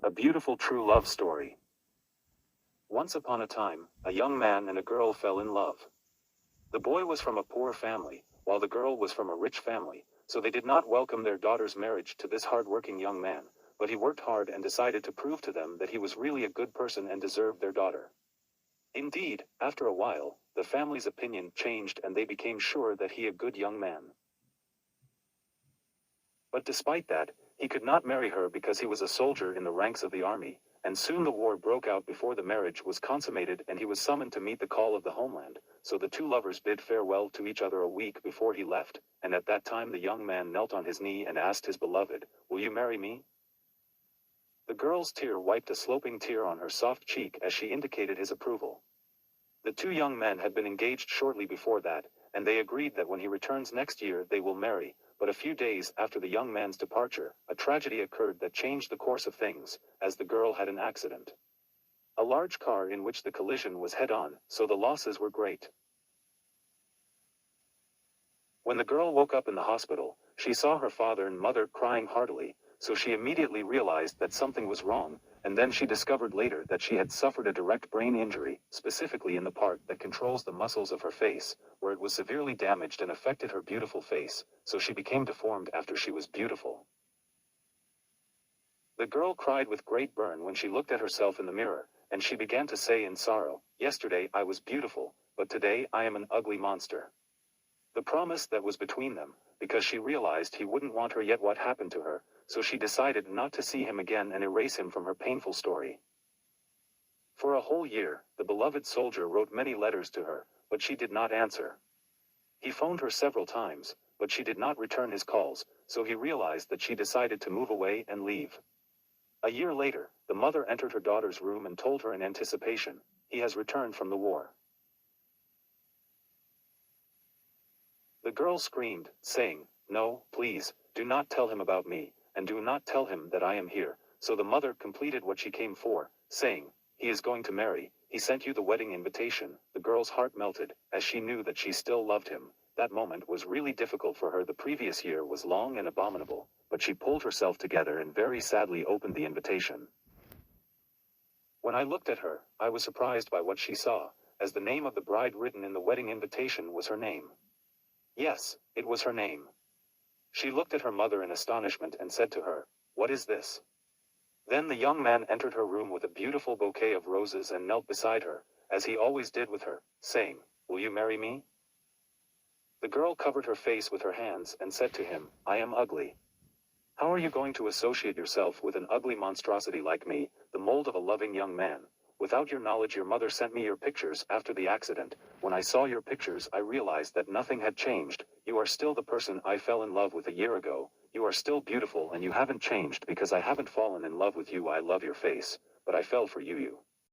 A beautiful true love story. Once upon a time, a young man and a girl fell in love. The boy was from a poor family, while the girl was from a rich family, so they did not welcome their daughter's marriage to this hard-working young man, but he worked hard and decided to prove to them that he was really a good person and deserved their daughter. Indeed, after a while, the family's opinion changed and they became sure that he a good young man. But despite that, he could not marry her because he was a soldier in the ranks of the army, and soon the war broke out before the marriage was consummated and he was summoned to meet the call of the homeland, so the two lovers bid farewell to each other a week before he left, and at that time the young man knelt on his knee and asked his beloved, "Will you marry me?" The girl's tear wiped a sloping tear on her soft cheek as she indicated his approval. The two young men had been engaged shortly before that, and they agreed that when he returns next year they will marry. But a few days after the young man's departure, a tragedy occurred that changed the course of things, as the girl had an accident. A large car in which the collision was head-on, so the losses were great. When the girl woke up in the hospital, she saw her father and mother crying heartily, so she immediately realized that something was wrong, and then she discovered later that she had suffered a direct brain injury, specifically in the part that controls the muscles of her face, where it was severely damaged and affected her beautiful face, so she became deformed after she was beautiful. The girl cried with great burn when she looked at herself in the mirror, and she began to say in sorrow, "Yesterday I was beautiful, but today I am an ugly monster." The promise that was between them, because she realized he wouldn't want her yet what happened to her, so she decided not to see him again and erase him from her painful story. For a whole year, the beloved soldier wrote many letters to her, but she did not answer. He phoned her several times, but she did not return his calls, so he realized that she decided to move away and leave. A year later, the mother entered her daughter's room and told her in anticipation, "He has returned from the war." The girl screamed, saying, "No, please, do not tell him about me, and do not tell him that I am here." So the mother completed what she came for, saying, "He is going to marry, he sent you the wedding invitation." The girl's heart melted, as she knew that she still loved him. That moment was really difficult for her. The previous year was long and abominable, but she pulled herself together and very sadly opened the invitation. When I looked at her, I was surprised by what she saw, as the name of the bride written in the wedding invitation was her name. Yes, it was her name. She looked at her mother in astonishment and said to her, "What is this?" Then the young man entered her room with a beautiful bouquet of roses and knelt beside her, as he always did with her, saying, "Will you marry me?" The girl covered her face with her hands and said to him, "I am ugly. How are you going to associate yourself with an ugly monstrosity like me, the mold of a loving young man? Without your knowledge, your mother sent me your pictures after the accident. When I saw your pictures, I realized that nothing had changed. You are still the person I fell in love with a year ago. You are still beautiful and you haven't changed because I haven't fallen in love with you. I love your face, but I fell for you.